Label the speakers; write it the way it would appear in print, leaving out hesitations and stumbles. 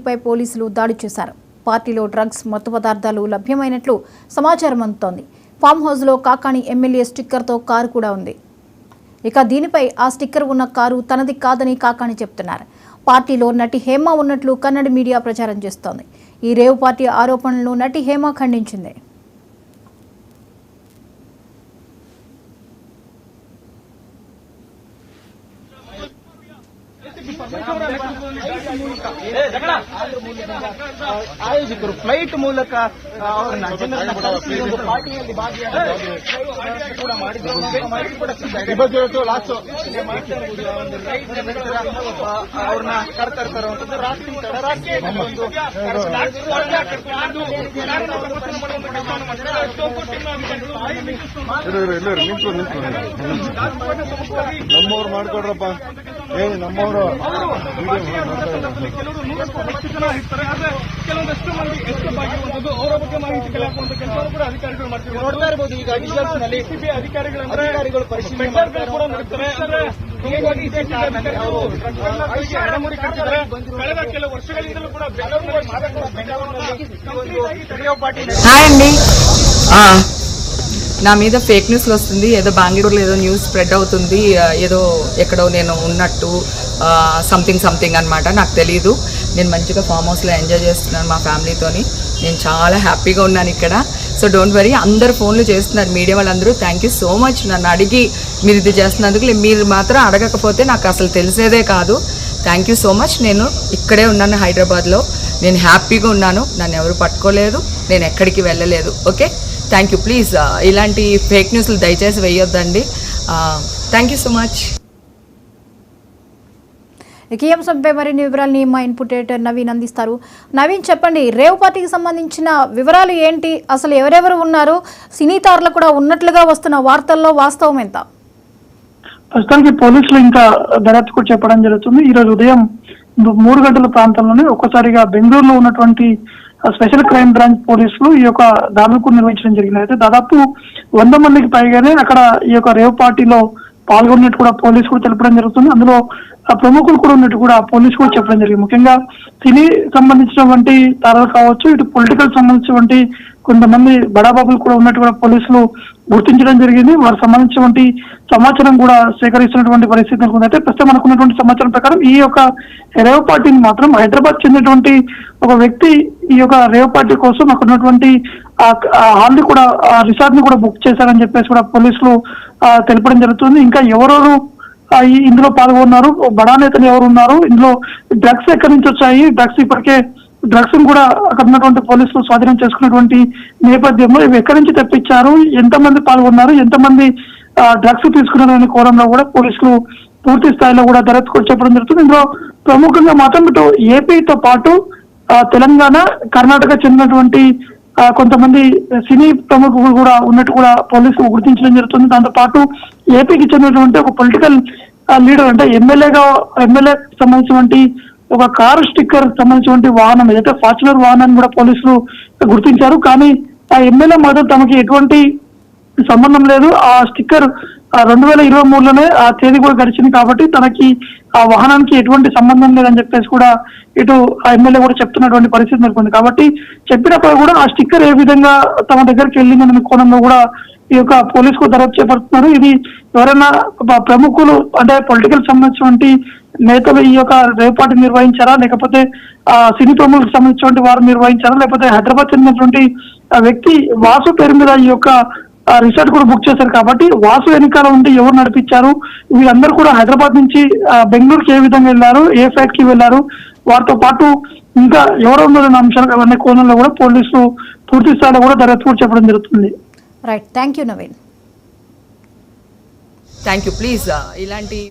Speaker 1: పై పోలీసులు దాడి చేశారు. పార్టీలో డ్రగ్స్ మత్తు పదార్థాలు లభ్యమైనట్లు సమాచారం అందుతోంది. ఫామ్ హౌస్లో కాకాణి ఎమ్మెల్యే స్టిక్కర్తో కారు కూడా ఉంది. ఇక దీనిపై ఆ స్టిక్కర్ ఉన్న కారు తనది కాదని కాకాణి చెప్తున్నారు. పార్టీలో నటి హేమ ఉన్నట్లు కన్నడ మీడియా ప్రచారం చేస్తోంది. ఈ రేవ్ పార్టీ ఆరోపణలను నటి హేమ ఖండించింది.
Speaker 2: ಆಯೋಜಕರು ಫ್ಲೈಟ್ ಮೂಲಕ ಅವ್ರನ್ನ ಕರ್ತಾ ಇರುವಂತದ್ದು ರಾತ್ರಿ ತಡರಾತ್ರಿ
Speaker 3: ನಮ್ಮವ್ರು ಮಾಡ್ಕೊಡ್ರಪ್ಪ ನಮ್ಮವರು
Speaker 2: ಕೆಲವೊಂದಷ್ಟು ಮಂದಿ ಎಸ್ಕೇಪ್ ಆಗಿರುವಂತದ್ದು ಅವರ ಬಗ್ಗೆ ಮಾಹಿತಿ ಕಲೆ ಹಾಕುವಂತ ಕೆಲಸವನ್ನು ಕೂಡ ಅಧಿಕಾರಿಗಳು ಮಾಡ್ತಾರೆ. ನೋಡ್ತಾ ಇರಬಹುದು ಈಗ ವಿಜುವಲ್ಸ್ ನಲ್ಲಿ ಸಿಬಿ ಅಧಿಕಾರಿಗಳು ಪರಿಶೀಲನೆ ಕೂಡ ನಡೆಸ್ತಾರೆ. ಹೀಗಾಗಿ ಎಡಮುರಿ ಕಟ್ಟಿದ್ದಾರೆ. ಕಳೆದ ಕೆಲವು ವರ್ಷಗಳಿಂದಲೂ ಕೂಡ
Speaker 4: హాయ్ అండి, నా మీద ఫేక్ న్యూస్లు వస్తుంది. ఏదో బెంగళూరులో ఏదో న్యూస్ స్ప్రెడ్ అవుతుంది, ఏదో ఎక్కడో నేను ఉన్నట్టు సంథింగ్ అనమాట. నాకు తెలీదు. నేను మంచిగా ఫామ్ హౌస్లో ఎంజాయ్ చేస్తున్నాను మా ఫ్యామిలీతోని. నేను చాలా హ్యాపీగా ఉన్నాను ఇక్కడ. So don't worry. అందరు ఫోన్లు చేస్తున్నారు, మీడియా వాళ్ళందరూ. Thank you so much. నన్ను అడిగి మీరు ఇది చేస్తున్నందుకు. మీరు మాత్రం అడగకపోతే నాకు అసలు తెలిసేదే కాదు. Thank you so much. నేను ఇక్కడే ఉన్నాను హైదరాబాద్లో. నేను హ్యాపీగా ఉన్నాను. నన్ను ఎవరు పట్టుకోలేదు, నేను ఎక్కడికి వెళ్ళలేదు. Okay, thank you. ప్లీజ్ ఇలాంటి ఫేక్ న్యూస్లు దయచేసి వేయొద్దండి. Thank you so much.
Speaker 1: ఈ అంశంపై మరిన్ని వివరాలని మా ఇన్పుట్ ఎడిటర్ నవీన్ అందిస్తారు. నవీన్, చెప్పండి, రేవ్ పార్టీకి సంబంధించిన వివరాలు ఏంటి? అసలు ఎవరెవరు ఉన్నారు? సినీ తారలు కూడా ఉన్నట్లుగా వస్తున్న వార్తల్లో వాస్తవం ఎంత?
Speaker 5: ప్రస్తుతానికి పోలీసులు ఇంకా దర్యాప్తు కూడా చెప్పడం జరుగుతుంది. ఈ రోజు ఉదయం 3 గంటల ప్రాంతంలోనే ఒక్కసారిగా బెంగళూరులో ఉన్నటువంటి స్పెషల్ క్రైమ్ బ్రాంచ్ పోలీసులు ఈ యొక్క దాడులకు నిర్వహించడం జరిగింది. అయితే దాదాపు 100 మందికి పైగానే అక్కడ ఈ యొక్క రేవ్ పార్టీలో పాల్గొన్నట్టు కూడా పోలీసు కూడా తెలపడం జరుగుతుంది. అందులో ప్రముఖులు కూడా ఉన్నట్టు కూడా పోలీసు కూడా చెప్పడం జరిగింది. ముఖ్యంగా సినీ సంబంధించినటువంటి తారాలు కావచ్చు, ఇటు పొలిటికల్ సంబంధించినటువంటి కొంతమంది బడాబాబులు కూడా ఉన్నట్టు కూడా పోలీసులు గుర్తించడం జరిగింది. వారికి సంబంధించినటువంటి సమాచారం కూడా సేకరిస్తున్నటువంటి పరిస్థితి నెలకొంది. అయితే ప్రస్తుతం అనుకున్నటువంటి సమాచారం ప్రకారం ఈ యొక్క రేవ్ పార్టీని మాత్రం హైదరాబాద్ చెందినటువంటి ఒక వ్యక్తి ఈ యొక్క రేవ్ పార్టీ కోసం అక్కడ ఉన్నటువంటి హాల్ ని కూడా రిసార్ట్ ని కూడా బుక్ చేశారని చెప్పేసి కూడా పోలీసులు తెలపడం జరుగుతుంది. ఇంకా ఎవరెవరు ఇందులో పాల్గొన్నారు, బడా నేతలు ఎవరు ఉన్నారు, ఇందులో డ్రగ్స్ ఎక్కడి నుంచి వచ్చాయి, ఇప్పటికే డ్రగ్స్ కూడా అక్కడ ఉన్నటువంటి పోలీసులు స్వాధీనం చేసుకున్నటువంటి నేపథ్యంలో ఇవి ఎక్కడి నుంచి తెప్పించారు, ఎంతమంది పాల్గొన్నారు, ఎంతమంది డ్రగ్స్ తీసుకున్నారు అనే కోణంలో కూడా పోలీసులు పూర్తి స్థాయిలో కూడా దర్యాప్తు కూడా చెప్పడం జరుగుతుంది. ఇందులో ప్రముఖంగా మాత్రం ఇటు ఏపీతో పాటు తెలంగాణ, కర్ణాటక చెందినటువంటి కొంతమంది సినీ ప్రముఖులు కూడా ఉన్నట్టు కూడా పోలీసులు గుర్తించడం జరుగుతుంది. దాంతో పాటు ఏపీకి చెందినటువంటి ఒక పొలిటికల్ లీడర్, అంటే ఎమ్మెల్యే సంబంధించినటువంటి ఒక కారు స్టిక్కర్ సంబంధించినటువంటి వాహనం ఏదైతే ఫార్చునర్ వాహనాన్ని కూడా పోలీసులు గుర్తించారు. కానీ ఆ ఎమ్మెల్యే మాత్రం తమకి ఎటువంటి సంబంధం లేదు, ఆ స్టిక్కర్ 2023లోనే ఆ తేదీ కూడా గడిచింది కాబట్టి తనకి ఆ వాహనానికి ఎటువంటి సంబంధం లేదని చెప్పేసి కూడా ఇటు ఆ ఎమ్మెల్యే కూడా చెప్తున్నటువంటి పరిస్థితి నెలకొంది. కాబట్టి చెప్పినప్పుడు కూడా ఆ స్టిక్కర్ ఏ విధంగా తమ దగ్గరికి వెళ్ళిందనే కోణంలో కూడా ఈ యొక్క పోలీసుకు దర్యాప్తు చేపడుతున్నారు. ఇది ఎవరైనా ప్రముఖులు అంటే పొలిటికల్ సంబంధించినటువంటి నేతలు ఈ యొక్క రేవ్ పార్టీ నిర్వహించారా, లేకపోతే సినీ ప్రముఖులకు సంబంధించినటువంటి వారు నిర్వహించారా, లేకపోతే హైదరాబాద్ చెందినటువంటి వ్యక్తి వాసు పేరు మీద ఈ యొక్క రిసార్ట్ కూడా బుక్ చేశారు. కాబట్టి వాసు వెనకాల ఉంటే ఎవరు నడిపించారు, వీళ్ళందరూ కూడా హైదరాబాద్ నుంచి బెంగళూరుకి ఏ విధంగా వెళ్ళారు, ఏ ఫ్లైట్ కి వెళ్ళారు, వారితో పాటు ఇంకా ఎవరు ఉన్నారనే అంశాలు అవన్నీ కోణంలో కూడా పోలీసులు పూర్తి స్థాయిలో కూడా దర్యాప్తు కూడా చెప్పడం జరుగుతుంది.
Speaker 1: Right, thank you Naveen.
Speaker 4: Thank you. Please ఇలాంటి